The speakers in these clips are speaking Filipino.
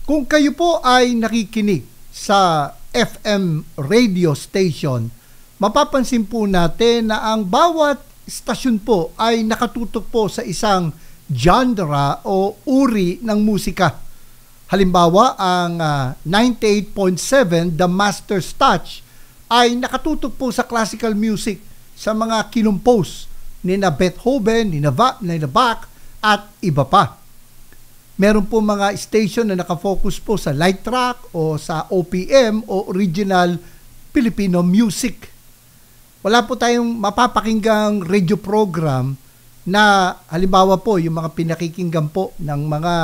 Kung kayo po ay nakikinig sa FM radio station, mapapansin po natin na ang bawat stasyon po ay nakatutok po sa isang genre o uri ng musika. Halimbawa, ang 98.7 The Master's Touch ay nakatutok po sa classical music, sa mga kinumpos ni na Beethoven, ni na Bach at iba pa. Meron po mga station na nakafocus po sa light track o sa OPM o original Filipino music. Wala po tayong mapapakinggang radio program na halimbawa po yung mga pinakikinggan po ng mga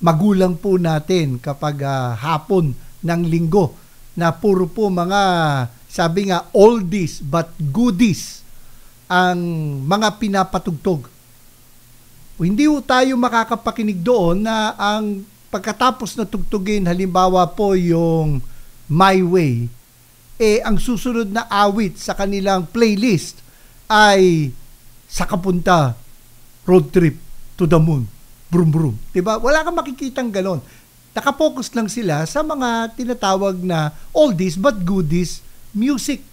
magulang po natin kapag hapon ng linggo na puro po mga, sabi nga, oldies but goodies ang mga pinapatugtog. Hindi po tayo makakapakinig doon na ang pagkatapos na tugtugin, halimbawa po yung My Way, ang susunod na awit sa kanilang playlist ay sa kapunta, road trip to the moon, brum brum. Diba? Wala kang makikitang ganon. Nakapokus lang sila sa mga tinatawag na oldies but goodies music.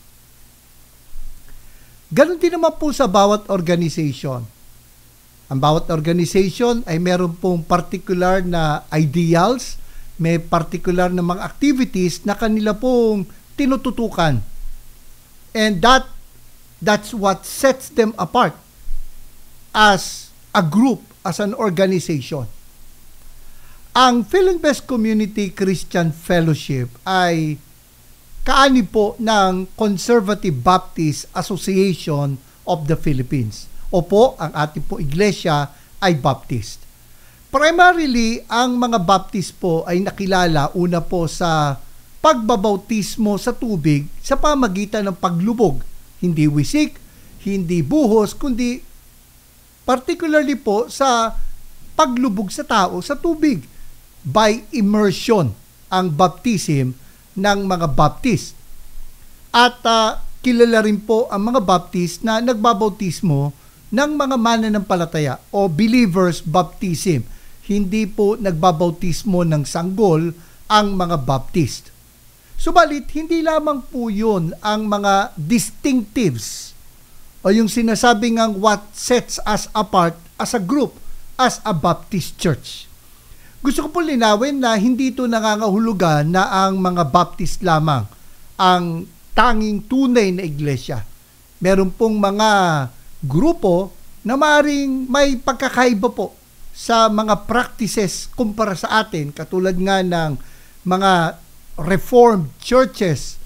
Ganon din naman po sa bawat organization. Ang bawat organization ay meron pong particular na ideals, may particular na mga activities na kanila pong tinututukan. And that's what sets them apart as a group, as an organization. Ang Philinvest Community Christian Fellowship ay kaani po ng Conservative Baptist Association of the Philippines. Opo, ang ating po iglesia ay Baptist. Primarily, ang mga Baptist po ay nakilala una po sa pagbabautismo sa tubig sa pamagitan ng paglubog. Hindi wisik, hindi buhos, kundi particularly po sa paglubog sa tao sa tubig by immersion ang baptism ng mga Baptist. At kilala rin po ang mga Baptist na nagbabautismo ng mga mananampalataya o believers baptism. Hindi po nagbabautismo ng sanggol ang mga Baptist. Subalit, hindi lamang po yun ang mga distinctives o yung sinasabi ngang what sets us apart as a group, as a Baptist church. Gusto ko po linawin na hindi ito nangangahulugan na ang mga Baptist lamang ang tanging tunay na iglesia. Meron pong mga grupo na maaaring may pagkakaiba po sa mga practices kumpara sa atin, katulad nga ng mga Reformed churches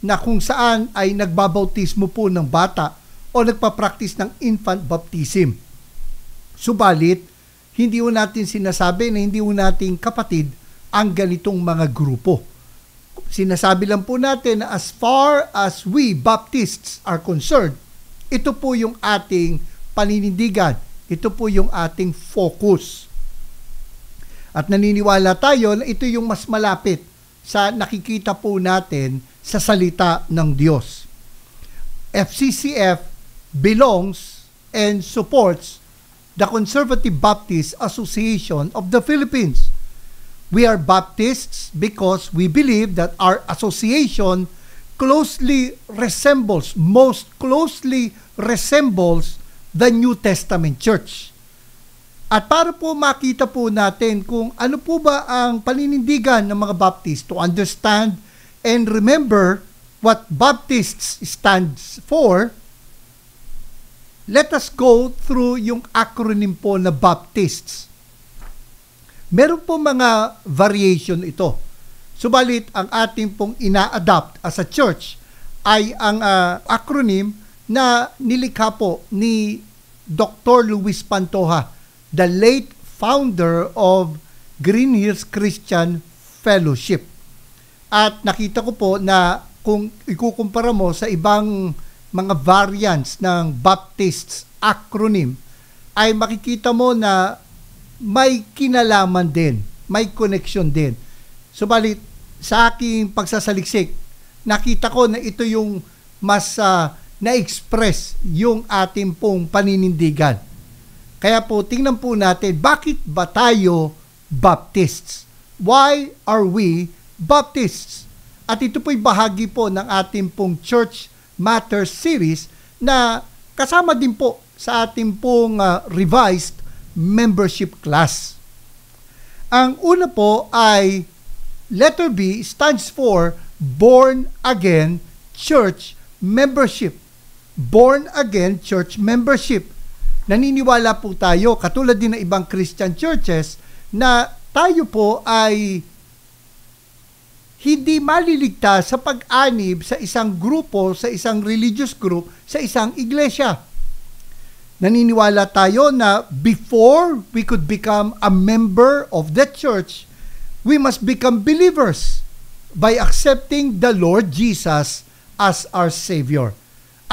na kung saan ay nagbabautismo po ng bata o nagpa-practice ng infant baptism. Subalit, hindi po natin sinasabi na hindi po nating kapatid ang ganitong mga grupo. Sinasabi lang po natin na as far as we Baptists are concerned, ito po yung ating paninindigan. Ito po yung ating focus. At naniniwala tayo na ito yung mas malapit sa nakikita po natin sa salita ng Diyos. FCCF belongs and supports the Conservative Baptist Association of the Philippines. We are Baptists because we believe that our association most closely resembles the New Testament Church. At para po makita po natin kung ano po ba ang paninindigan ng mga Baptist, to understand and remember what Baptists stands for, let us go through yung acronym po na Baptists. Meron po mga variation ito. Subalit, ang ating pong ina-adapt as a church ay ang acronym na nilikha po ni Dr. Luis Pantoja, the late founder of Green Hills Christian Fellowship. At nakita ko po na kung ikukumpara mo sa ibang mga variants ng Baptist acronym, ay makikita mo na may kinalaman din, may connection din. Subalit, sa aking pagsasaliksik, nakita ko na ito yung mas na-express yung ating pong paninindigan. Kaya po, tingnan po natin, bakit ba tayo Baptists? why are we Baptists? At ito po'y bahagi po ng ating pong Church Matters series na kasama din po sa ating pong revised membership class. Ang una po ay letter B stands for Born Again Church Membership. Born Again Church Membership. Naniniwala po tayo, katulad din ng ibang Christian churches, na tayo po ay hindi maliligtas sa pag-anib sa isang grupo, sa isang religious group, sa isang iglesia. Naniniwala tayo na before we could become a member of that church, we must become believers by accepting the Lord Jesus as our Savior.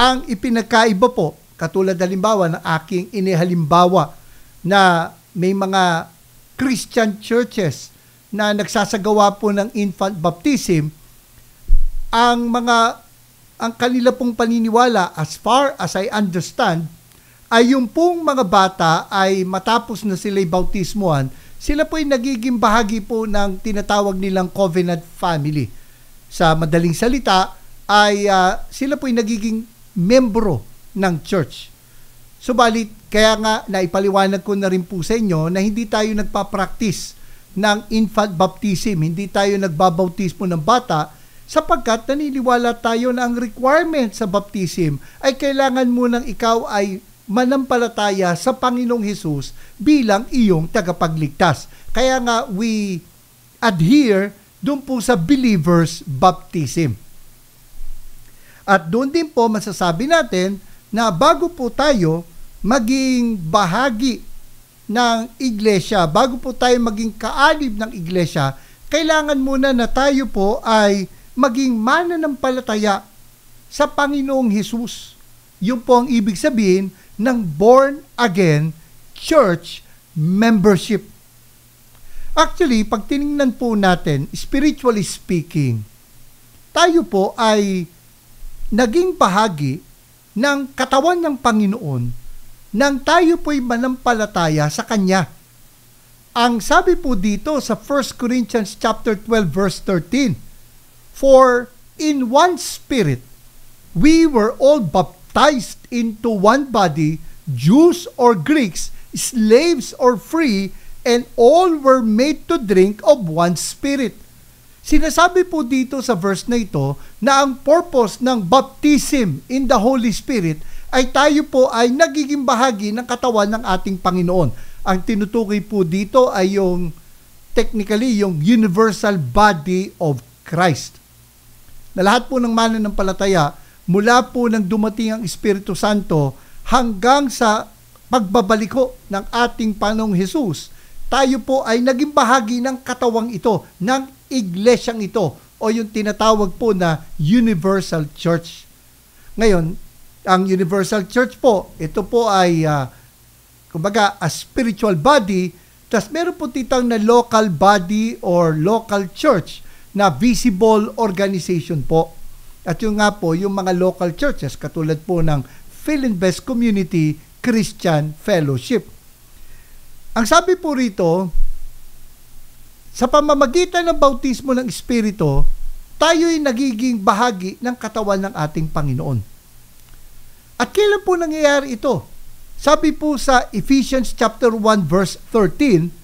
Ang ipinagkaiba po, katulad halimbawa ng aking inihalimbawa na may mga Christian churches na nagsasagawa po ng infant baptism, ang kanila pong paniniwala, as far as I understand, ay yung pong mga bata ay matapos na sila'y bautismuhan, sila po ay nagiging bahagi po ng tinatawag nilang covenant family. Sa madaling salita, ay sila po ay nagiging membro ng church. Subalit, kaya nga naipaliwanag ko na rin po sa inyo na hindi tayo nagpa-practice ng infant baptism, hindi tayo nagbabautismo ng bata, sapagkat naniniwala tayo na ang requirement sa baptism ay kailangan munang ikaw ay manampalataya sa Panginoong Hesus bilang iyong tagapagligtas. Kaya nga we adhere doon po sa believer's baptism. At doon din po masasabi natin na bago po tayo maging bahagi ng iglesia, bago po tayo maging kaalib ng iglesia, kailangan muna na tayo po ay maging mananampalataya sa Panginoong Hesus. Yun po ang ibig sabihin ng born again church membership. Actually, pag tiningnan po natin, spiritually speaking, tayo po ay naging bahagi ng katawan ng Panginoon nang tayo po'y manampalataya sa Kanya. Ang sabi po dito sa 1 Corinthians chapter 12 verse 13, "For in one spirit we were all baptized into one body, Jews or Greeks, slaves or free, and all were made to drink of one spirit." Sinasabi po dito sa verse na ito na ang purpose ng baptism in the Holy Spirit ay tayo po ay nagiging bahagi ng katawan ng ating Panginoon. Ang tinutukoy po dito ay yung technically yung universal body of Christ. Na lahat po ng mananampalataya, mula po nang dumating ang Espiritu Santo hanggang sa pagbabaliko ng ating Panginoong Hesus, tayo po ay naging bahagi ng katawang ito, ng iglesyang ito, o yung tinatawag po na Universal Church. Ngayon, ang Universal Church po, ito po ay kumbaga a spiritual body, tas meron po titang na local body or local church na visible organization po. At yung nga po, yung mga local churches, katulad po ng Philinvest Community Christian Fellowship. Ang sabi po rito, sa pamamagitan ng bautismo ng Espiritu, tayo'y nagiging bahagi ng katawan ng ating Panginoon. At kailan po nangyayari ito? Sabi po sa Ephesians chapter 1 verse 13,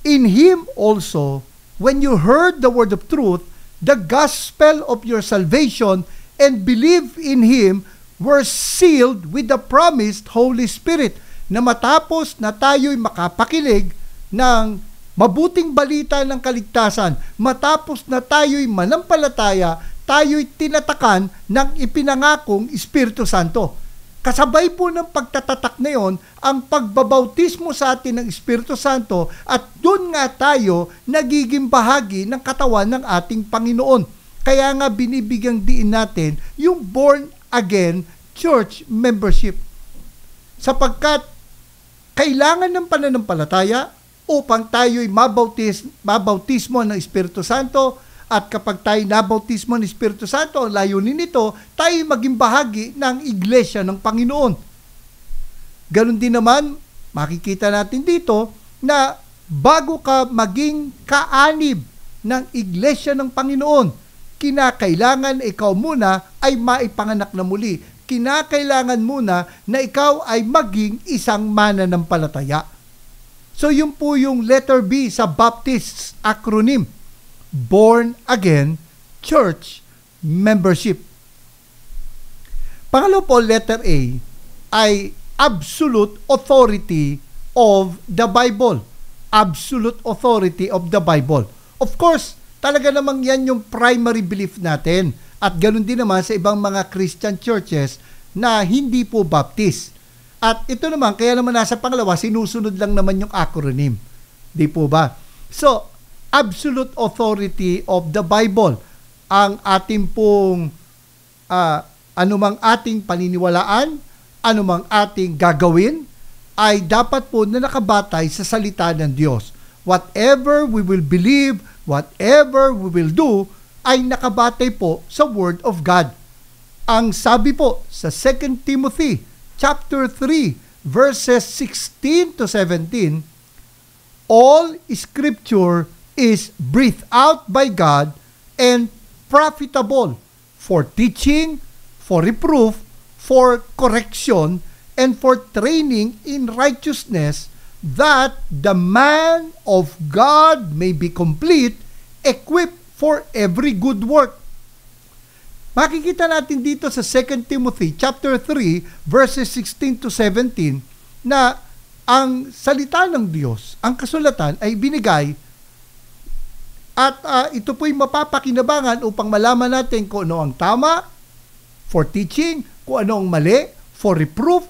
"In Him also, when you heard the word of truth, the gospel of your salvation, and believe in Him, were sealed with the promised Holy Spirit." Na matapos na tayo'y makapakinig ng mabuting balita ng kaligtasan, matapos na tayo'y manampalataya, tayo'y tinatakan ng ipinangakong Espiritu Santo. Kasabay po ng pagtatatak na yon ang pagbabautismo sa atin ng Espiritu Santo, at doon nga tayo nagiging bahagi ng katawan ng ating Panginoon. Kaya nga binibigyang diin natin yung born again church membership. Sapagkat kailangan ng pananampalataya upang tayo'y mabautismo ng Espiritu Santo. At kapag tayo nabautismo ng Espiritu Santo, ang layunin nito, tayo maging bahagi ng iglesia ng Panginoon. Ganon din naman, makikita natin dito na bago ka maging kaanib ng Iglesia ng Panginoon, kinakailangan ikaw muna ay maipanganak na muli. Kinakailangan muna na ikaw ay maging isang mananampalataya. So yun po yung letter B sa Baptist acronym, Born Again Church Membership. Pangalawa po, letter A, ay absolute authority of the Bible. Absolute authority of the Bible. Of course, talaga namang yan yung primary belief natin. At ganoon din naman sa ibang mga Christian churches na hindi po Baptist. At ito naman, kaya naman nasa pangalawa, sinusunod lang naman yung acronym. Di po ba? So, absolute authority of the Bible. Ang ating pong anumang ating paniniwalaan, anumang ating gagawin, ay dapat po na nakabatay sa salita ng Diyos. Whatever we will believe, whatever we will do, ay nakabatay po sa Word of God. Ang sabi po sa 2 Timothy chapter 3, verses 16 to 17, all Scripture is breathed out by God and profitable for teaching, for reproof, for correction, and for training in righteousness, that the man of God may be complete, equipped for every good work. Makikita natin dito sa 2 Timothy chapter 3 verses 16 to 17 na ang salita ng Diyos, ang kasulatan ay binigay at ito po'y mapapakinabangan upang malaman natin kung ano ang tama for teaching, kung ano ang mali for reproof,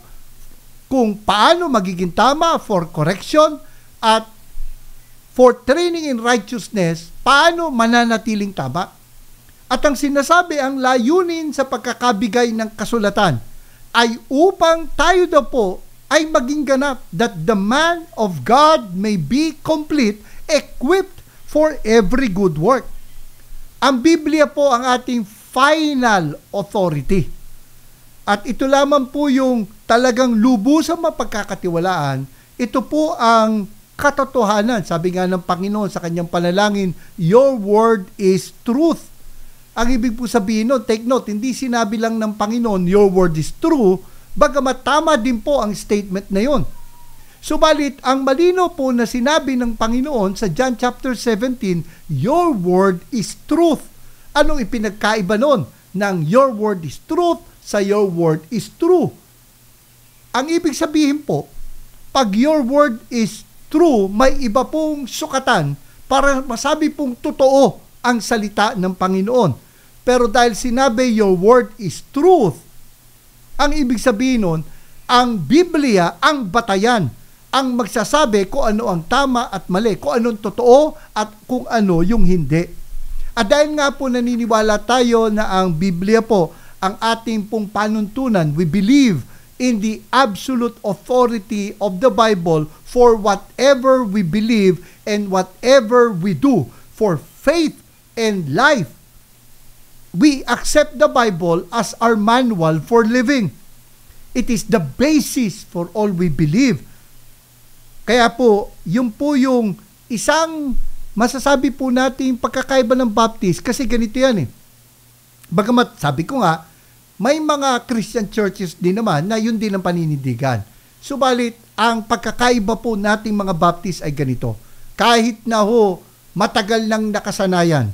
kung paano magiging tama for correction, at for training in righteousness, paano mananatiling tama. At ang sinasabi, ang layunin sa pagkakabigay ng kasulatan ay upang tayo daw po ay maging ganap, that the man of God may be complete, equipped for every good work. Ang Biblia po ang ating final authority. At ito lamang po yung talagang lubusang mapagkakatiwalaan. Ito po ang katotohanan. Sabi nga ng Panginoon sa kanyang panalangin, your word is truth. Ang ibig po sabihin nun, take note, hindi sinabi lang ng Panginoon, your word is true, bagamat tama din po ang statement na yon. Subalit, ang malino po na sinabi ng Panginoon sa John chapter 17, your word is truth. Anong ipinagkaiba nun? Ng your word is truth sa your word is true. Ang ibig sabihin po, pag your word is true, may iba pong sukatan para masabi pong totoo ang salita ng Panginoon. Pero dahil sinabi your word is truth, ang ibig sabihin nun, ang Biblia, ang batayan, ang magsasabi kung ano ang tama at mali, kung anong totoo at kung ano yung hindi. At dahil nga po naniniwala tayo na ang Biblia po, ang ating pong panuntunan, we believe in the absolute authority of the Bible for whatever we believe and whatever we do, for faith and life. We accept the Bible as our manual for living. It is the basis for all we believe. Kaya po, yun po yung isang masasabi po natin pagkakaiba ng Baptist, kasi ganito yan eh. Bagamat sabi ko nga, may mga Christian churches din naman na yun din ang paninindigan. Subalit, ang pagkakaiba po nating mga Baptist ay ganito. Kahit na ho, matagal nang nakasanayan,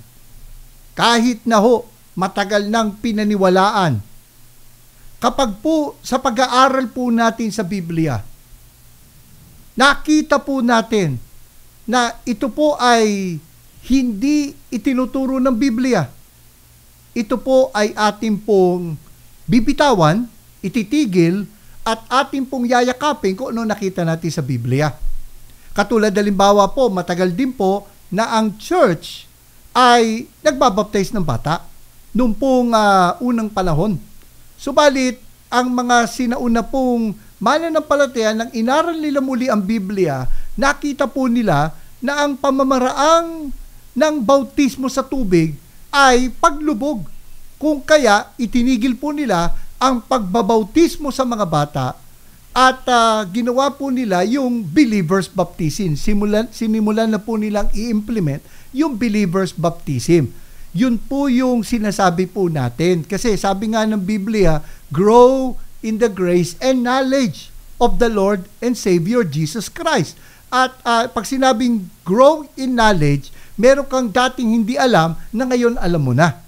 kahit na ho, matagal nang pinaniwalaan, kapag po sa pag-aaral po natin sa Biblia, nakita po natin na ito po ay hindi itinuturo ng Biblia. Ito po ay ating pong bibitawan, ititigil, at ating pong yayakapin kung ano nakita natin sa Biblia. Katulad halimbawa po, matagal din po na ang church ay nagbabaptize ng bata noong pong unang panahon. Subalit, ang mga sinauna pong mananampalataya nang inaral nila muli ang Biblia, nakita po nila na ang pamamaraang ng bautismo sa tubig ay paglubog. Kung kaya, itinigil po nila ang pagbabautismo sa mga bata At ginawa po nila yung believer's baptism. Sinimulan na po nilang i-implement yung believer's baptism. Yun po yung sinasabi po natin. Kasi sabi nga ng Biblia, grow in the grace and knowledge of the Lord and Savior Jesus Christ. At pag sinabing grow in knowledge, meron kang dating hindi alam na ngayon alam mo na.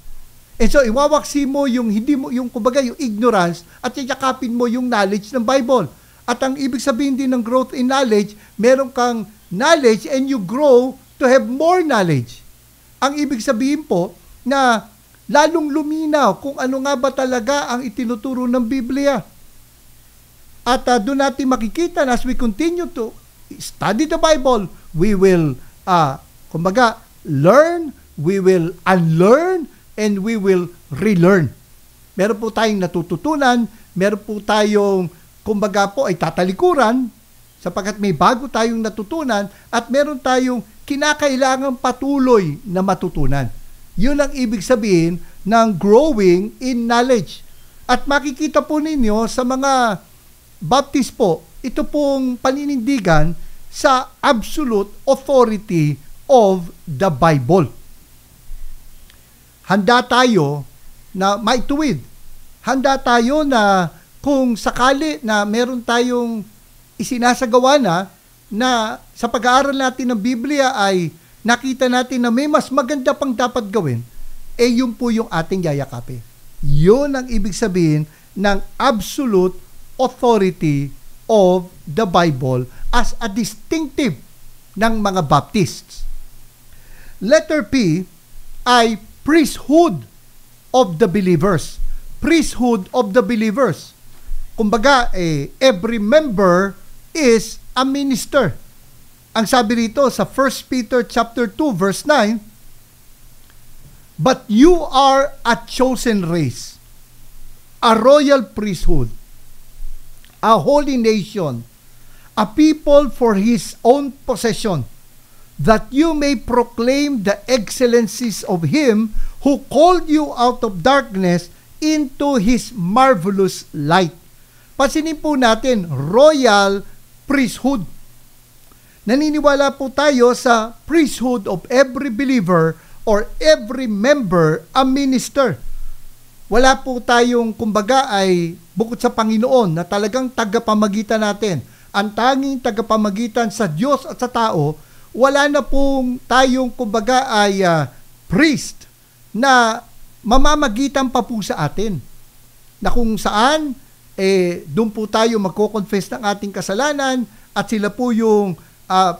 And so, iwawaksi mo yung hindi mo, yung kumbaga, yung ignorance at yakapin mo yung knowledge ng Bible. At ang ibig sabihin din ng growth in knowledge, meron kang knowledge and you grow to have more knowledge. Ang ibig sabihin po na lalong luminaw kung ano nga ba talaga ang itinuturo ng Biblia. At doon natin makikita na as we continue to study the Bible, we will, kumbaga, learn, we will unlearn, and we will relearn. Meron po tayong natututunan, meron po tayong, kumbaga po, ay tatalikuran, sapagkat may bago tayong natutunan, at meron tayong kinakailangang patuloy na matutunan. Yun ang ibig sabihin ng growing in knowledge. At makikita po ninyo sa mga Baptist po, ito pong paninindigan sa absolute authority of the Bible. Handa tayo na maituwid. Handa tayo na kung sakali na meron tayong isinasagawa na sa pag-aaral natin ng Biblia ay nakita natin na may mas maganda pang dapat gawin, yun po yung ating yayakapin. Yun ang ibig sabihin ng absolute authority of the Bible as a distinctive ng mga Baptists. Letter P ay priesthood of the believers. Priesthood of the believers. Kumbaga, every member is a minister. Ang sabi rito sa 1 Peter chapter 2 verse 9, but you are a chosen race, a royal priesthood, a holy nation, a people for his own possession, that you may proclaim the excellencies of him who called you out of darkness into his marvelous light. Pansinin po natin, royal priesthood. Naniniwala po tayo sa priesthood of every believer or every member a minister. Wala po tayong, kumbaga, ay bukod sa Panginoon na talagang tagapamagitan natin. Ang tanging tagapamagitan sa Diyos at sa tao, wala na pong tayong, kumbaga, ay priest na mamamagitan pa po sa atin. Na kung saan, doon po tayo magko-confess ng ating kasalanan at sila po yung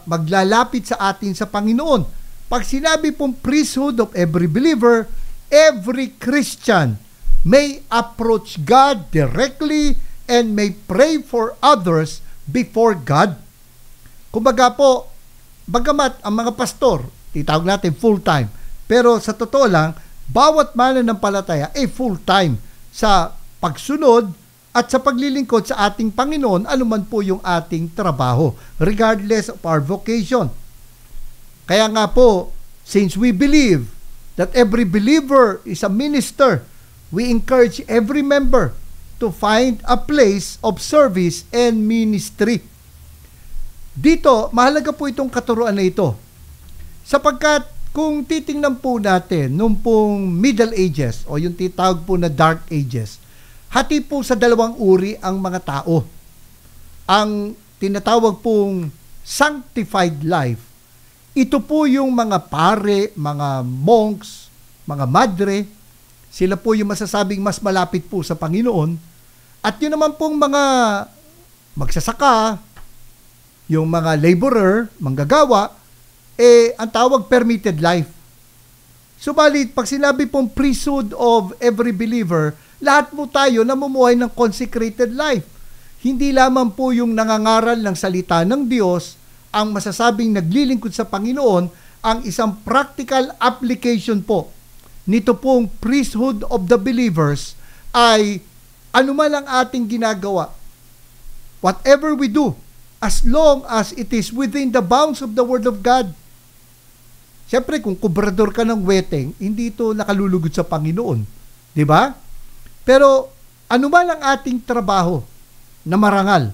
maglalapit sa atin sa Panginoon. Pag sinabi pong priesthood of every believer, every Christian may approach God directly and may pray for others before God. Kumbaga po, bagamat ang mga pastor, titawag natin full-time, pero sa totoo lang, bawat mananampalataya ay full-time sa pagsunod at sa paglilingkod sa ating Panginoon, anuman po yung ating trabaho, regardless of our vocation. Kaya nga po, since we believe that every believer is a minister, we encourage every member to find a place of service and ministry. Dito, mahalaga po itong katuruan na ito. Sapagkat kung titingnan po natin nung pong Middle Ages o yung titawag po na Dark Ages, hati po sa dalawang uri ang mga tao. Ang tinatawag pong sanctified life, ito po yung mga pare, mga monks, mga madre, sila po yung masasabing mas malapit po sa Panginoon. At yun naman pong mga magsasaka, yung mga laborer, manggagawa, ang tawag permitted life. Subalit, pag sinabi pong priesthood of every believer, lahat po tayo namumuhay ng consecrated life. Hindi lamang po yung nangangaral ng salita ng Diyos ang masasabing naglilingkod sa Panginoon, ang isang practical application po nito pong priesthood of the believers ay anuman ang ating ginagawa. Whatever we do, as long as it is within the bounds of the Word of God. Siyempre, kung kubrador ka ng weteng, hindi ito nakalulugod sa Panginoon. Di ba? Pero, anuman ang ating trabaho na marangal,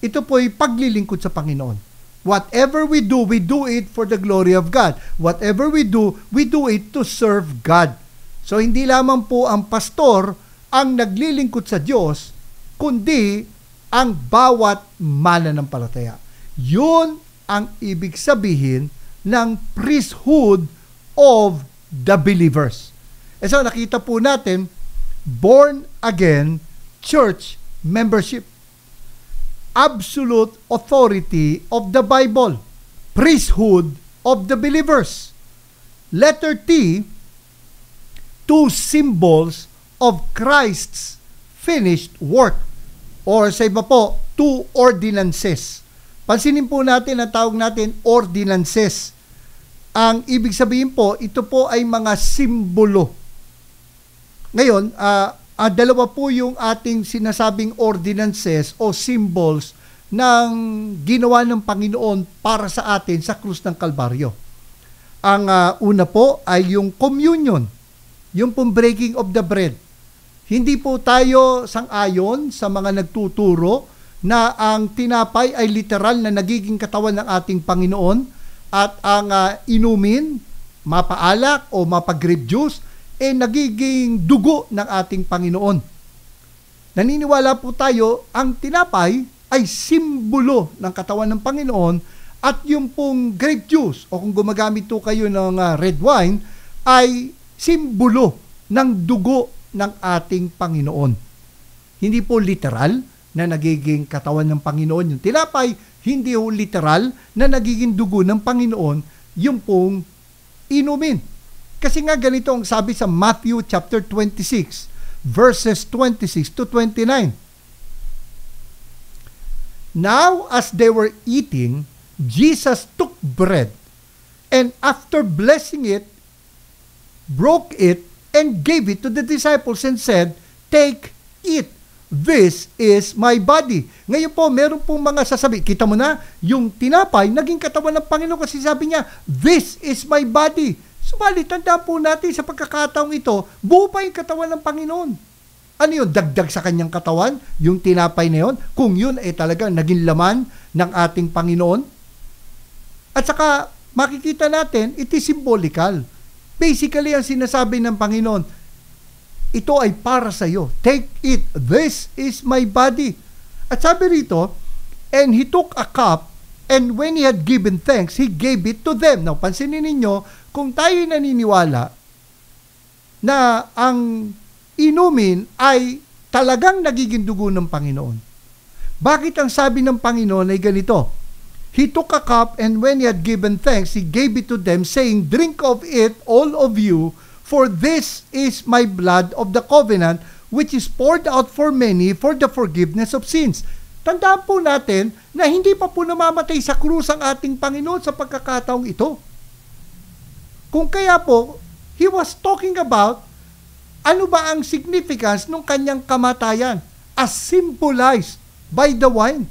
ito po'y paglilingkod sa Panginoon. Whatever we do it for the glory of God. Whatever we do it to serve God. So hindi lamang po ang pastor ang naglilingkod sa Diyos, kundi ang bawat mananampalataya. Yun ang ibig sabihin ng priesthood of the believers. E so nakita po natin, born again church membership. Absolute authority of the Bible. Priesthood of the believers. Letter T, two symbols of Christ's finished work. Or sa iba po, two ordinances. Pansinin po natin ang tawag natin ordinances. Ang ibig sabihin po, ito po ay mga simbolo. Ngayon, dalawa po yung ating sinasabing ordinances o symbols ng ginawa ng Panginoon para sa atin sa krus ng Kalbaryo. Ang una po ay yung communion, yung pong breaking of the bread. Hindi po tayo sang-ayon sa mga nagtuturo na ang tinapay ay literal na nagiging katawan ng ating Panginoon at ang inumin, mapaalak o mapa-grape juice, nagiging dugo ng ating Panginoon. Naniniwala po tayo, ang tinapay ay simbolo ng katawan ng Panginoon at yung pong grape juice o kung gumagamit po kayo ng red wine ay simbolo ng dugo ng ating Panginoon. Hindi po literal na nagiging katawan ng Panginoon yung tinapay, hindi po literal na nagiging dugo ng Panginoon yung pong inumin. Kasi nga ganito ang sabi sa Matthew chapter 26, verses 26 to 29. Now as they were eating, Jesus took bread, and after blessing it, broke it, and gave it to the disciples and said, "Take, eat. This is my body." Ngayon po, meron pong mga sasabi, kita mo na, yung tinapay, naging katawan ng Panginoon kasi sabi niya, "This is my body." Subalit, tandaan po natin sa pagkakataong ito, buo pa yung katawan ng Panginoon. Ano yun? Dagdag sa kanyang katawan? Yung tinapay na yun? Kung yun ay talagang naging laman ng ating Panginoon? At saka, makikita natin, it is symbolical. Basically, ang sinasabi ng Panginoon, ito ay para sa iyo. Take it. This is my body. At sabi rito, and he took a cup, and when he had given thanks, he gave it to them. Now, pansinin ninyo, kung tayo naniniwala na ang inumin ay talagang nagiging dugo ng Panginoon, bakit ang sabi ng Panginoon ay ganito? He took a cup, and when he had given thanks, he gave it to them, saying, "Drink of it, all of you, for this is my blood of the covenant, which is poured out for many for the forgiveness of sins." Tandaan po natin na hindi pa po namamatay sa krus ang ating Panginoon sa pagkakataong ito. Kung kaya po, he was talking about ano ba ang significance ng kanyang kamatayan as symbolized by the wine.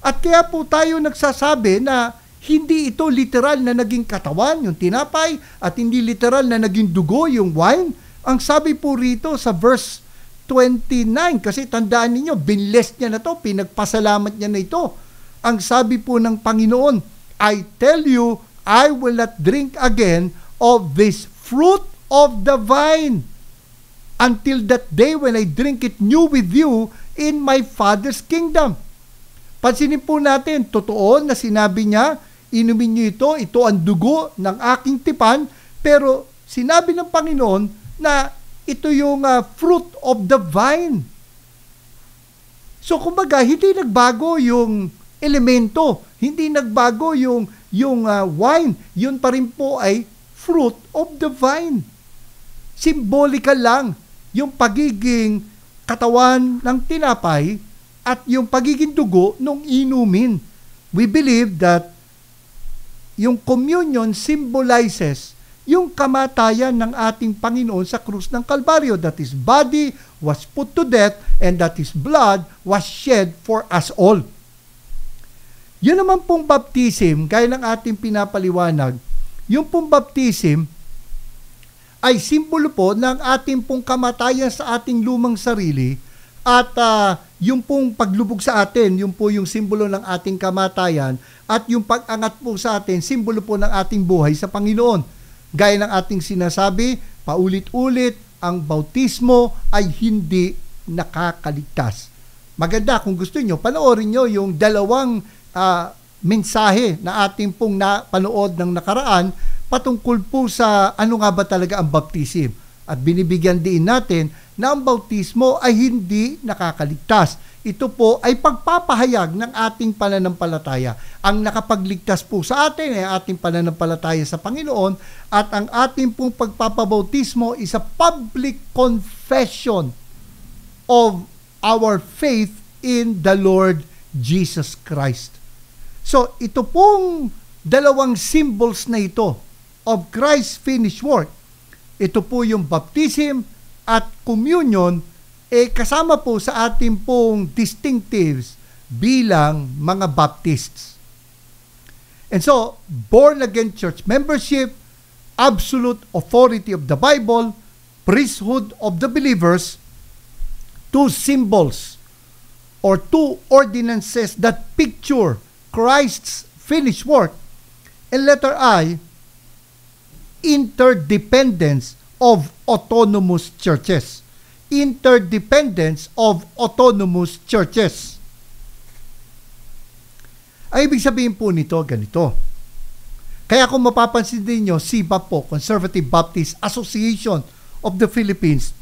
At kaya po tayo nagsasabi na hindi ito literal na naging katawan, yung tinapay, at hindi literal na naging dugo, yung wine. Ang sabi po rito sa verse 29, kasi tandaan ninyo, binless niya na to, pinagpasalamat niya na ito. Ang sabi po ng Panginoon, "I tell you, I will not drink again of this fruit of the vine until that day when I drink it new with you in my Father's kingdom." Pansinin po natin, totoo na sinabi niya, inumin niyo ito ang dugo ng aking tipan, pero sinabi ng Panginoon na ito yung fruit of the vine. So kumbaga, hindi nagbago yung elemento, hindi nagbago yung wine, yun pa rin po ay fruit of the vine. Symbolical lang yung pagiging katawan ng tinapay at yung pagiging dugo ng inumin. We believe that yung communion symbolizes yung kamatayan ng ating Panginoon sa krus ng Kalbaryo, that His body was put to death and that His blood was shed for us all. Yun naman pong baptism, gaya ng ating pinapaliwanag, yung pong baptism ay simbolo po ng ating pong kamatayan sa ating lumang sarili at yung pong paglubog sa atin, yung po yung simbolo ng ating kamatayan, at yung pag-angat po sa atin, simbolo po ng ating buhay sa Panginoon. Gaya ng ating sinasabi, paulit-ulit, ang bautismo ay hindi nakakaligtas. Maganda kung gusto nyo, panoorin nyo yung dalawang mensahe na ating pong napanood ng nakaraan patungkol po sa ano nga ba talaga ang baptism. At binibigyan din natin na ang bautismo ay hindi nakakaligtas. Ito po ay pagpapahayag ng ating pananampalataya. Ang nakapagligtas po sa atin ay ating pananampalataya sa Panginoon, at ang ating pong pagpapabautismo is a public confession of our faith in the Lord Jesus Christ. So, ito pong dalawang symbols na ito of Christ's finished work. Ito po yung baptism at communion, kasama po sa ating pong distinctives bilang mga Baptists. And so, born-again church membership, absolute authority of the Bible, priesthood of the believers, two symbols or two ordinances that picture Christ's finished work. And letter I, interdependence of autonomous churches. Interdependence of autonomous churches. Ay ibig sabihin po nito ganito. Kaya kung mapapansin din nyo, CBAP po, Conservative Baptist Association of the Philippines,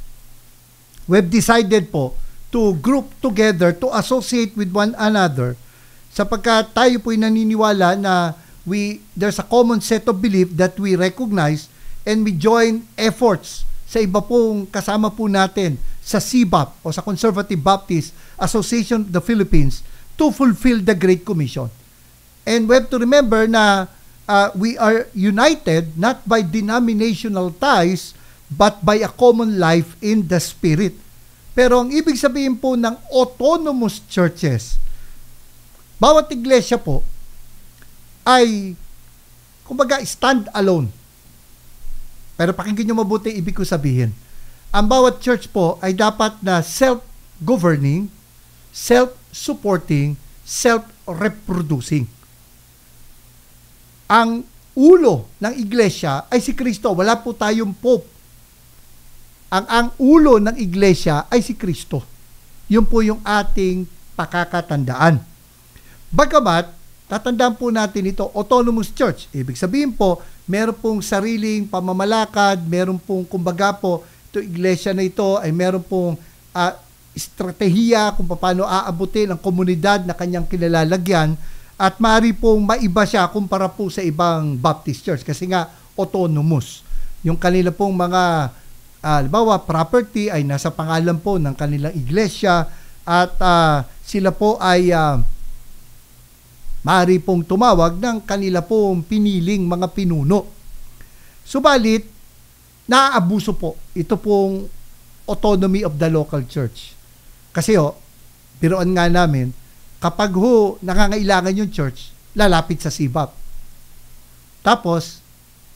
we've decided po to group together, to associate with one another, sapagkat tayo po'y naniniwala na there's a common set of belief that we recognize, and we join efforts sa iba pong kasama po natin sa CBAP o sa Conservative Baptist Association of the Philippines to fulfill the Great Commission. And we have to remember na we are united not by denominational ties but by a common life in the Spirit. Pero ang ibig sabihin po ng autonomous churches, bawat iglesia po ay kumbaga stand alone. Pero pakinggan nyo mabuti ibig ko sabihin. Ang bawat church po ay dapat na self-governing, self-supporting, self-reproducing. Ang ulo ng iglesia ay si Kristo. Wala po tayong pope. Ang ulo ng iglesia ay si Kristo. Yun po yung ating pakakatandaan. Bagamat, tatandaan po natin ito, autonomous church. Ibig sabihin po, meron pong sariling pamamalakad, meron pong kumbaga po, ito iglesia na ito ay meron pong estratehiya kung paano aabutin ang komunidad na kanyang kinalalagyan, at maaari pong maiba siya kumpara po sa ibang Baptist church kasi nga autonomous. Yung kanila pong mga halimbawa property ay nasa pangalan po ng kanilang iglesia, at sila po ay maaari pong tumawag ng kanila pong piniling mga pinuno. Subalit, naaabuso po ito pong autonomy of the local church. Kasi biruan nga namin, kapag nangangailangan yung church, lalapit sa CBAP. Tapos,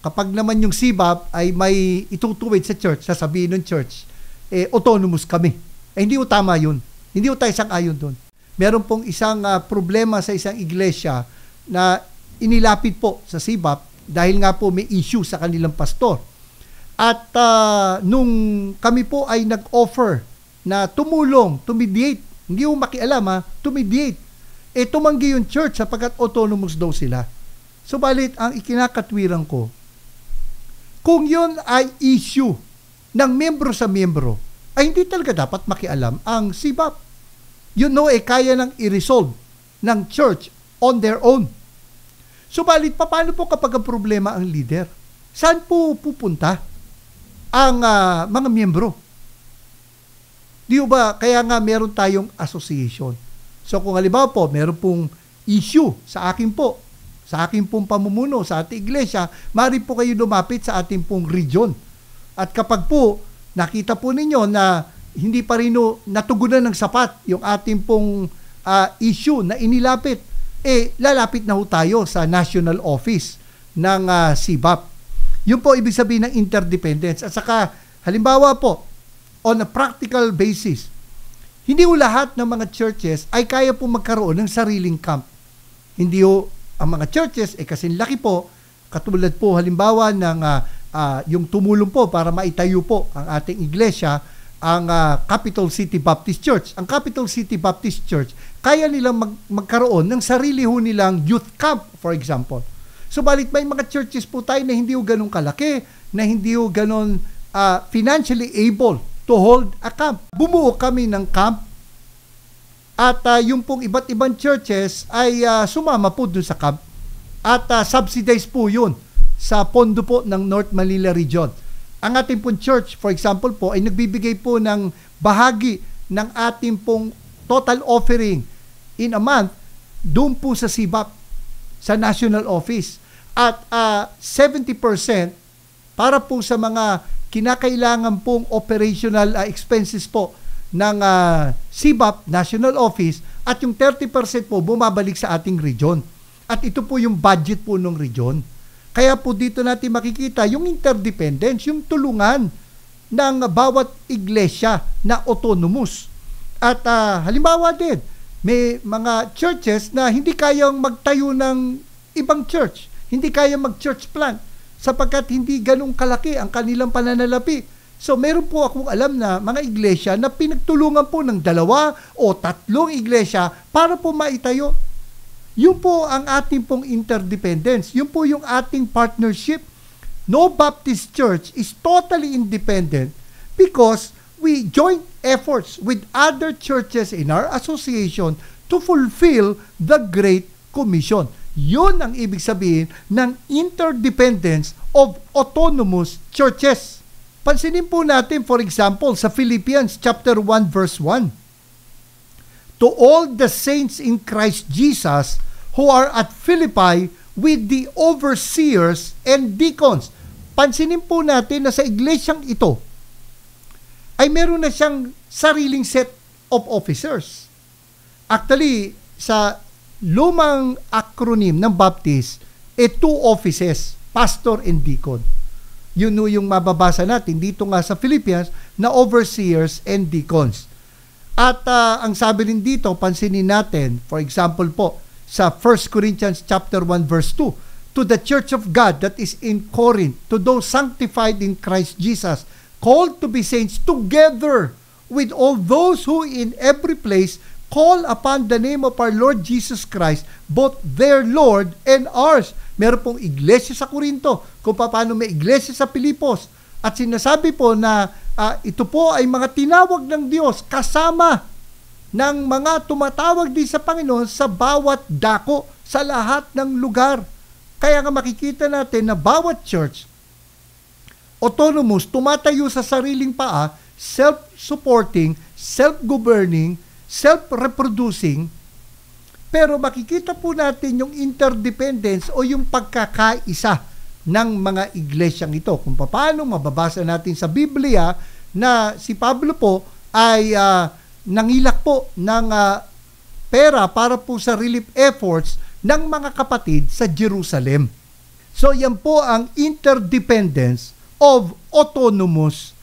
kapag naman yung CBAP ay may itutuwid sa church, sasabihin ng church, autonomous kami. Hindi ko tama yun. Hindi ko tayo sang-ayon doon. Meron pong isang problema sa isang iglesia na inilapit po sa CBAP dahil nga po may issue sa kanilang pastor. At nung kami po ay nag-offer na tumulong, to mediate, hindi mo makialam to mediate, tumanggi yung church sapagkat autonomous daw sila. Subalit, ang ikinakatwiran ko, kung yun ay issue ng membro sa membro, ay hindi talaga dapat makialam ang CBAP. Kaya nang i-resolve ng church on their own. Subalit, paano po kapag ang problema ang leader? Saan po pupunta ang mga miyembro? Di ba, kaya nga meron tayong association. So kung halimbawa po, meron pong issue sa akin pong pamumuno, sa ating iglesia, maaari po kayo lumapit sa ating pong region. At kapag po, nakita po ninyo na hindi pa rin natugunan ng sapat yung ating pong issue na inilapit, lalapit na tayo sa national office ng CBAP. Yun po ibig sabihin ng interdependence. At saka, halimbawa po, on a practical basis, Hindi ho lahat ng mga churches ay kaya po magkaroon ng sariling camp. Hindi ho ang mga churches kasing laki po, katulad po halimbawa ng yung tumulong po para maitayo po ang ating iglesia, ang Capital City Baptist Church. Ang Capital City Baptist Church, kaya nilang magkaroon ng sarili ho nilang youth camp, for example. Subalit may mga churches po tayo na hindi ho ganun kalaki, na hindi ho ganun financially able to hold a camp. Bumuo kami ng camp at yung pong iba't ibang churches ay sumama po dun sa camp at subsidized po yun sa pondo po ng North Manila Region. Ang ating pong church, for example po, ay nagbibigay po ng bahagi ng ating pong total offering in a month doon po sa CBAP, sa National Office. At 70% para po sa mga kinakailangan pong operational expenses po ng CBAP, National Office, at yung 30% po bumabalik sa ating region. At ito po yung budget po ng region. Kaya po dito natin makikita yung interdependence, yung tulungan ng bawat iglesia na autonomous. At halimbawa din, may mga churches na hindi kayang magtayo ng ibang church, hindi kayang mag-church plant, sapagkat hindi ganong kalaki ang kanilang pananalapi. So meron po akong alam na mga iglesia na pinagtulungan po ng 2 o 3 iglesia para po maitayo. Yun po ang ating pong interdependence. Yun po yung ating partnership. No Baptist Church is totally independent because we join efforts with other churches in our association to fulfill the Great Commission. Yun ang ibig sabihin ng interdependence of autonomous churches. Pansinin po natin, for example, sa Philippians chapter 1 verse 1. To all the saints in Christ Jesus who are at Philippi with the overseers and deacons. Pansinin po natin na sa iglesyang ito ay meron na siyang sariling set of officers. Actually, sa lumang acronym ng Baptist, 2 offices, pastor and deacon. Yun yung mababasa natin dito nga sa Philippians na overseers and deacons. At ang sabi rin dito, pansinin natin, for example po, sa 1 Corinthians chapter 1 verse 2, to the church of God that is in Corinth, to those sanctified in Christ Jesus, called to be saints, together with all those who in every place call upon the name of our Lord Jesus Christ, both their Lord and ours. Meron pong iglesia sa Corinto, kung paano may iglesia sa Pilipos. At sinasabi po na ito po ay mga tinawag ng Diyos kasama ng mga tumatawag din sa Panginoon sa bawat dako, sa lahat ng lugar. Kaya nga makikita natin na bawat church, autonomous, tumatayo sa sariling paa, self-supporting, self-governing, self-reproducing, pero makikita po natin yung interdependence o yung pagkakaisa ng mga iglesyang ito. Kung paano mababasa natin sa Biblia na si Pablo po ay nangilak po ng pera para po sa relief efforts ng mga kapatid sa Jerusalem. So yan po ang interdependence of autonomous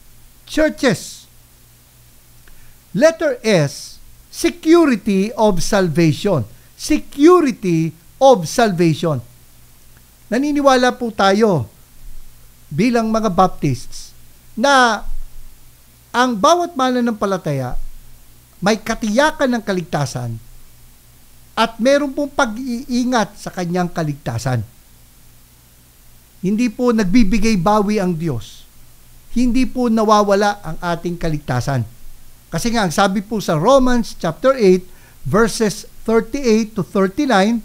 churches. Letter S, security of salvation. Security of salvation. Naniniwala po tayo bilang mga Baptists na ang bawat mananampalataya may katiyakan ng kaligtasan at meron pong pag-iingat sa kanyang kaligtasan. Hindi po nagbibigay bawi ang Diyos. Hindi po nawawala ang ating kaligtasan. Kasi nga, ang sabi po sa Romans chapter 8, verses 38 to 39,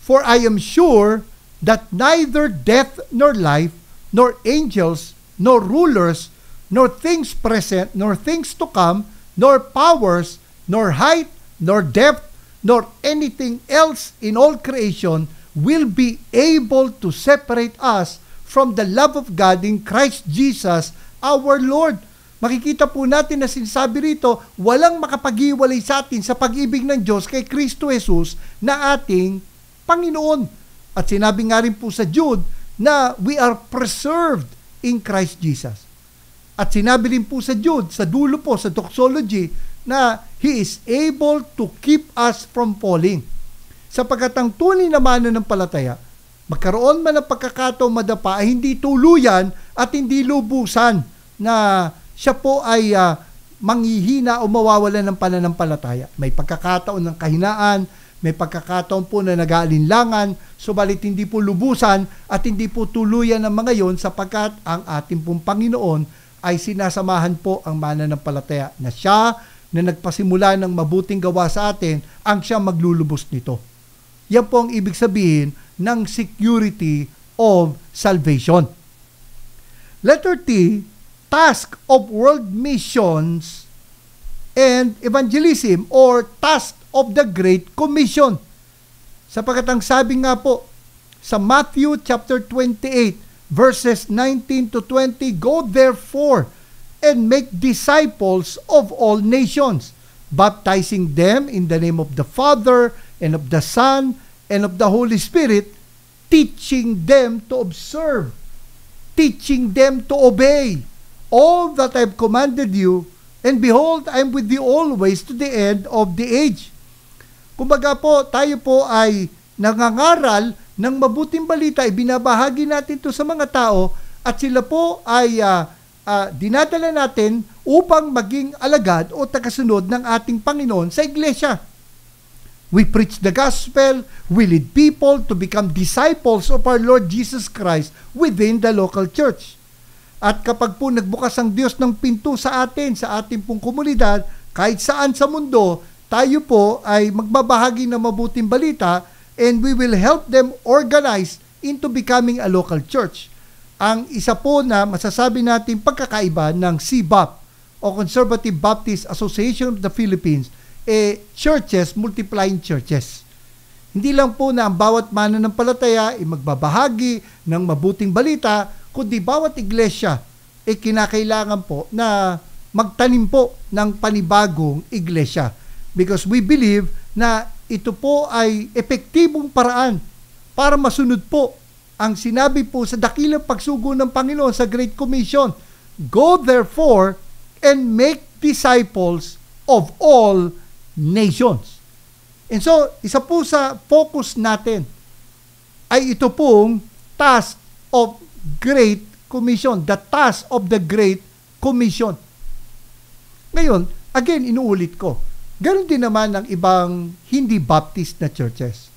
for I am sure that neither death nor life, nor angels, nor rulers, nor things present, nor things to come, nor powers, nor height, nor depth, nor anything else in all creation will be able to separate us from the love of God in Christ Jesus our Lord. Makikita po natin na sinasabi rito, walang makapag-iwalay sa atin sa pag-ibig ng Diyos kay Kristo Jesus na ating Panginoon. At sinabi nga rin po sa Jude na we are preserved in Christ Jesus. At sinabi rin po sa Jude, sa dulo po, sa doxology, na He is able to keep us from falling. Sapagkat ang tunay na mananampalataya, magkaroon man ng pagkakataong madapa ay hindi tuluyan at hindi lubusan na siya po ay manghihina o mawawalan ng pananampalataya. May pagkakataon ng kahinaan, may pagkakataon po na nag-aalinlangan, subalit hindi po lubusan at hindi po tuluyan ng mga yon sapagkat ang ating pong Panginoon ay sinasamahan po ang mananampalataya na siya na nagpasimula ng mabuting gawa sa atin ang siya maglulubos nito. Yan po ang ibig sabihin ng security of salvation. Letter T, task of world missions and evangelism or task of the Great Commission. Sapagkat ang sabi nga po sa Matthew chapter 28 verses 19 to 20, go therefore and make disciples of all nations, baptizing them in the name of the Father and of the Son and of the Holy Spirit, teaching them to observe, teaching them to obey all that I've commanded you, and behold, I'm with you always to the end of the age. Kumbaga po, tayo po ay nangangaral ng mabuting balita, ibinabahagi natin ito sa mga tao at sila po ay dinadala natin upang maging alagad o tagasunod ng ating Panginoon sa iglesia. We preach the gospel, we lead people to become disciples of our Lord Jesus Christ within the local church. At kapag po nagbukas ang Diyos ng pinto sa atin, sa ating pong komunidad, kahit saan sa mundo, tayo po ay magbabahagi ng mabuting balita and we will help them organize into becoming a local church. Ang isa po na masasabi natin pagkakaiba ng CBAP o Conservative Baptist Association of the Philippines, churches multiplying churches. Hindi lang po na ang bawat mananampalataya ay magbabahagi ng mabuting balita, kundi bawat iglesia ay kinakailangan po na magtanim po ng panibagong iglesia. Because we believe na ito po ay epektibong paraan para masunod po ang sinabi po sa dakilang pagsugo ng Panginoon sa Great Commission. Go therefore and make disciples of all nations. And so, isa po sa focus natin ay ito pong task of Great Commission, the task of the Great Commission. Ngayon, again, inuulit ko, ganoon din naman ng ibang hindi Baptist na churches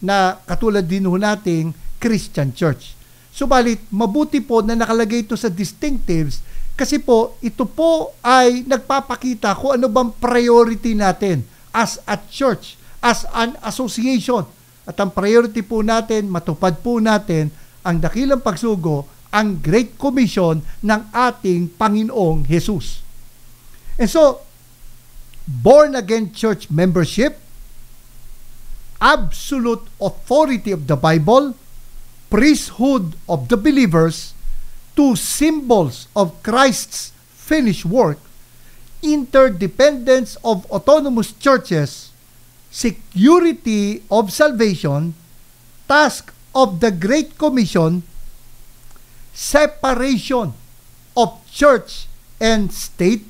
na katulad din ho nating Christian church. Subalit, mabuti po na nakalagay ito sa distinctives kasi po, ito po ay nagpapakita kung ano bang priority natin as a church, as an association. At ang priority po natin, matupad po natin ang dakilang pagsugo, ang Great Commission ng ating Panginoong Jesus. And so, born-again church membership, absolute authority of the Bible, priesthood of the believers, two symbols of Christ's finished work, interdependence of autonomous churches, security of salvation, task of the Great Commission, separation of church and state.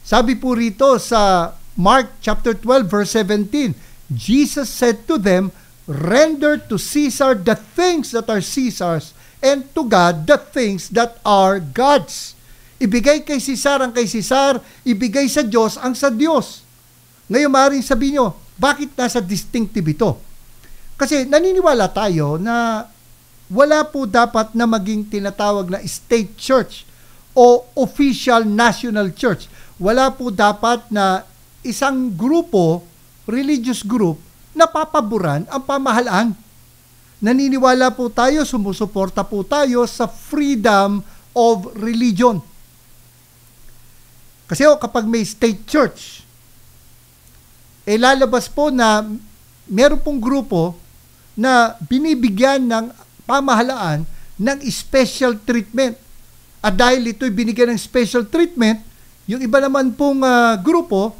Sabi po rito sa Mark chapter 12 verse 17, Jesus said to them, render to Caesar the things that are Caesar's, and to God the things that are God's. Ibigay kay Caesar ang kay Caesar, ibigay sa Diyos ang sa Diyos. Ngayon maaaring sabihin nyo, bakit nasa distinctive ito? Kasi naniniwala tayo na wala po dapat na maging tinatawag na state church o official national church. Wala po dapat na isang grupo, religious group, na papaboran ang pamahalaan. Naniniwala po tayo, sumusuporta po tayo sa freedom of religion. Kasi kapag may state church, lalabas po na meron pong grupo na binibigyan ng pamahalaan ng special treatment. At dahil ito'y binigyan ng special treatment, yung iba naman pong grupo,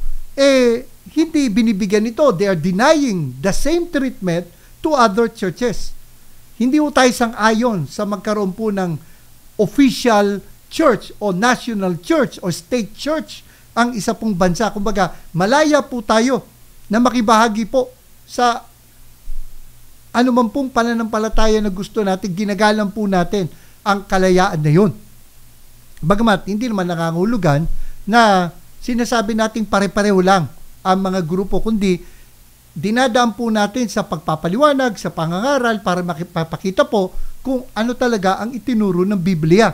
hindi binibigyan ito. They are denying the same treatment to other churches. Hindi po tayo sang-ayon sa magkaroon po ng official church o national church o state church ang isa pong bansa. Kumbaga, malaya po tayo na makibahagi po sa anuman pong pananampalataya na gusto natin, ginagalang po natin ang kalayaan na yun. Bagamat, hindi naman nangangulugan na sinasabi natin pare-pareho lang ang mga grupo, kundi dinadaan po natin sa pagpapaliwanag, sa pangangaral para makipapakita po kung ano talaga ang itinuro ng Biblia.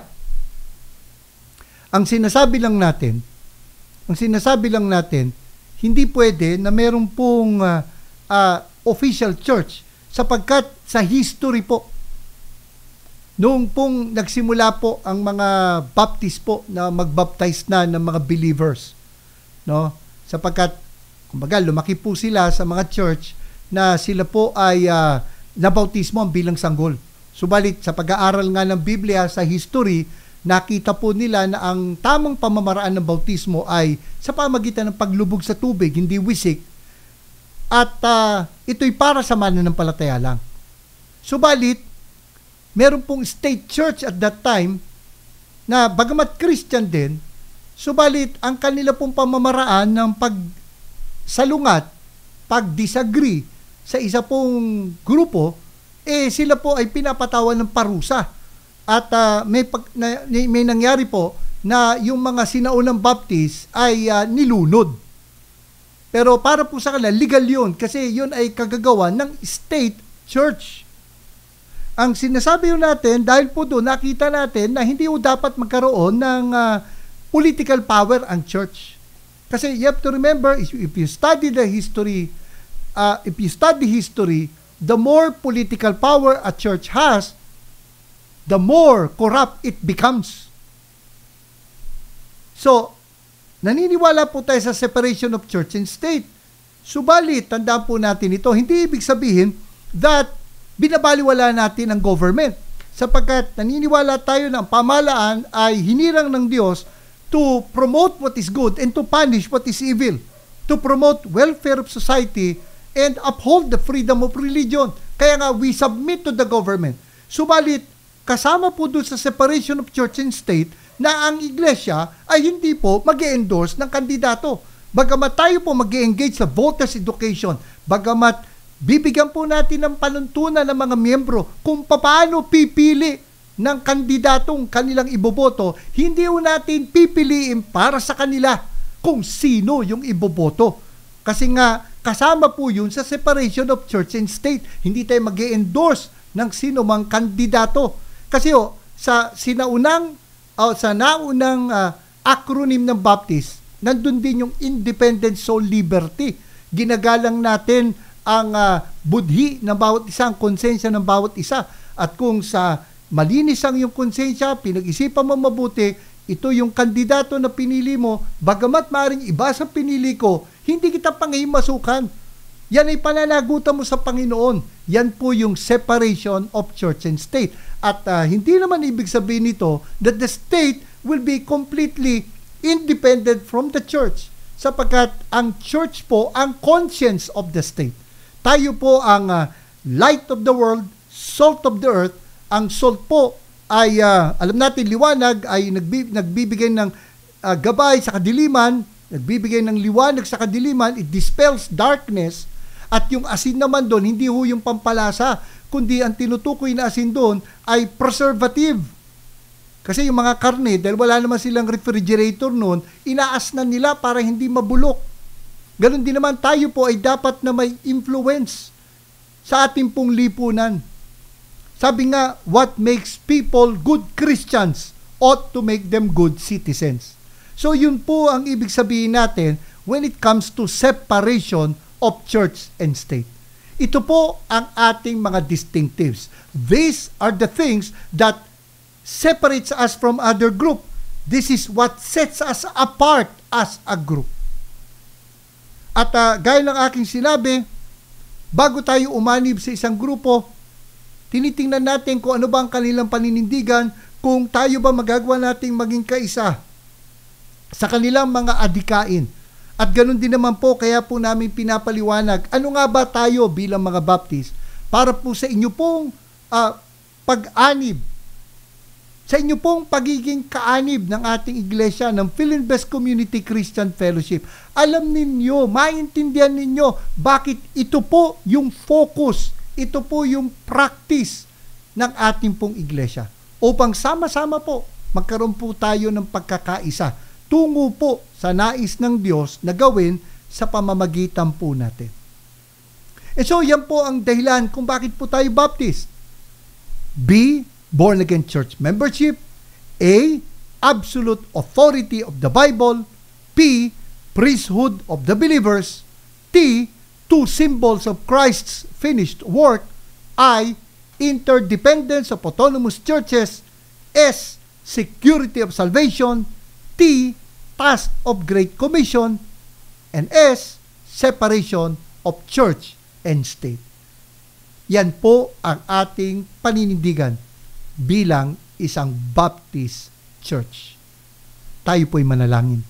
Ang sinasabi lang natin, hindi pwede na meron pong official church sapagkat sa history po, noong pong nagsimula po ang mga Baptist po na magbaptize na ng mga believers, no? Sapagkat kumbaga lumaki po sila sa mga church na sila po ay nabautismo ang bilang sanggol. Subalit sa pag-aaral nga ng Biblia sa history, nakita po nila na ang tamang pamamaraan ng bautismo ay sa pamagitan ng paglubog sa tubig, hindi wisik. At ito'y para sa mananampalataya lang. Subalit, meron pong state church at that time na bagamat Christian din, subalit ang kanila pong pamamaraan ng pagsalungat, pag-disagree sa isa pong grupo, sila po ay pinapatawan ng parusa. At may nangyari po na yung mga sinaunang Baptist ay nilunod. Pero para po sa kanila, legal yun kasi yun ay kagagawa ng state church. Ang sinasabi natin, dahil po doon nakita natin na hindi po dapat magkaroon ng political power ang church. Kasi you have to remember, if you study history, the more political power a church has, the more corrupt it becomes. So, naniniwala po tayo sa separation of church and state. Subalit, tandaan po natin ito, hindi ibig sabihin that binabaliwala natin ang government. Sapagkat naniniwala tayo na ang pamahalaan ay hinirang ng Diyos to promote what is good and to punish what is evil. To promote welfare of society and uphold the freedom of religion. Kaya nga, we submit to the government. Subalit, kasama po doon sa separation of church and state na ang iglesia ay hindi po mag-endorse ng kandidato. Bagamat tayo po mag-engage sa voters education, bagamat bibigyan po natin ng panuntunan ng mga miyembro kung paano pipili ng kandidatong kanilang iboboto, hindi po natin pipiliin para sa kanila kung sino yung iboboto. Kasi nga, kasama po yun sa separation of church and state. Hindi tayo mag-endorse ng sino mang kandidato. Kasi sa naunang acronym ng Baptist, nandun din yung independent soul liberty. Ginagalang natin ang budhi ng bawat isa, ang konsensya ng bawat isa. At kung sa malinis ang yung konsensya, pinag-isipan mo mabuti, ito yung kandidato na pinili mo, bagamat maaaring iba sa pinili ko, hindi kita pangihimasukan. Yan ay pananagutan mo sa Panginoon. Yan po yung separation of church and state. At hindi naman ibig sabihin nito that the state will be completely independent from the church. Sapagkat ang church po ang conscience of the state. Tayo po ang light of the world, salt of the earth. Ang salt po ay, alam natin, liwanag ay nagbibigay ng gabay sa kadiliman, nagbibigay ng liwanag sa kadiliman, it dispels darkness. At yung asin naman doon, hindi ho yung pampalasa, kundi ang tinutukoy na asin doon ay preservative. Kasi yung mga karne, dahil wala naman silang refrigerator noon, inaas na nila para hindi mabulok. Ganon din naman tayo po ay dapat na may influence sa ating pong lipunan. Sabi nga, what makes people good Christians ought to make them good citizens. So yun po ang ibig sabihin natin when it comes to separation of church and state. Ito po ang ating mga distinctives. These are the things that separates us from other group. This is what sets us apart as a group. At gaya ng aking sinabi, bago tayo umanib sa isang grupo, tinitingnan natin kung ano ba ang kanilang paninindigan, kung tayo ba magagawa nating maging kaisa sa kanilang mga adikain. At ganun din naman po, kaya po namin pinapaliwanag, ano nga ba tayo bilang mga Baptist para po sa inyo pong pag-anib sa inyo pong pagiging kaanib ng ating iglesia, ng Philinvest Community Christian Fellowship. Alam ninyo, maintindihan ninyo bakit ito po yung focus, ito po yung practice ng ating pong iglesia. Upang sama-sama po, magkaroon po tayo ng pagkakaisa tungo po sa nais ng Diyos na gawin sa pamamagitan po natin. And so, yan po ang dahilan kung bakit po tayo Baptist. B, born again church membership. A, absolute authority of the Bible. P, priesthood of the believers. T, two symbols of Christ's finished work. I, interdependence of autonomous churches. S, security of salvation. T, task of Great Commission. And S, separation of church and state. Yan po ang ating paninindigan bilang isang Baptist Church. Tayo po'y manalangin.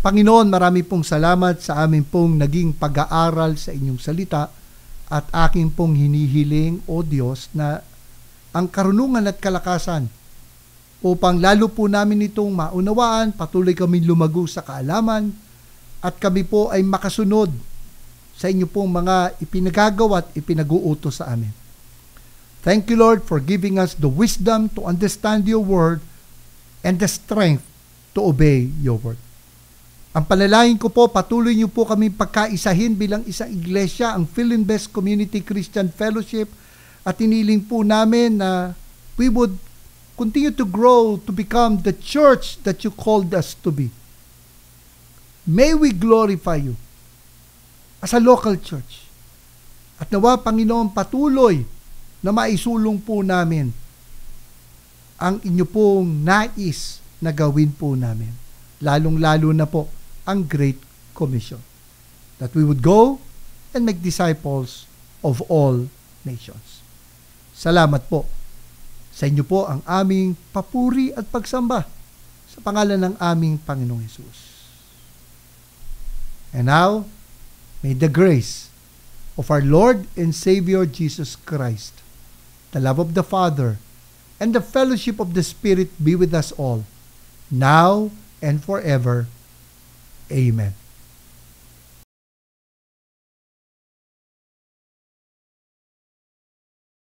Panginoon, marami pong salamat sa amin pong naging pag-aaral sa inyong salita at aking pong hinihiling, O Diyos, na ang karunungan at kalakasan upang lalo po namin itong maunawaan, patuloy kami lumago sa kaalaman at kami po ay makasunod sa inyo pong mga ipinagagawa at ipinag-uutos sa amin. Thank you, Lord, for giving us the wisdom to understand your word and the strength to obey your word. Ang panalangin ko po, patuloy niyo po kami pagkaisahin bilang isang iglesia, ang Philinvest Community Christian Fellowship, at iniling po namin na we would continue to grow to become the church that you called us to be. May we glorify you as a local church. At nawa, Panginoon, patuloy na maisulong po namin ang inyo pong nais na gawin po namin. Lalong-lalo na po ang Great Commission. That we would go and make disciples of all nations. Salamat po. Sa inyo po ang aming papuri at pagsamba sa pangalan ng aming Panginoong Hesus. And now, may the grace of our Lord and Savior Jesus Christ, the love of the Father, and the fellowship of the Spirit be with us all, now and forever. Amen.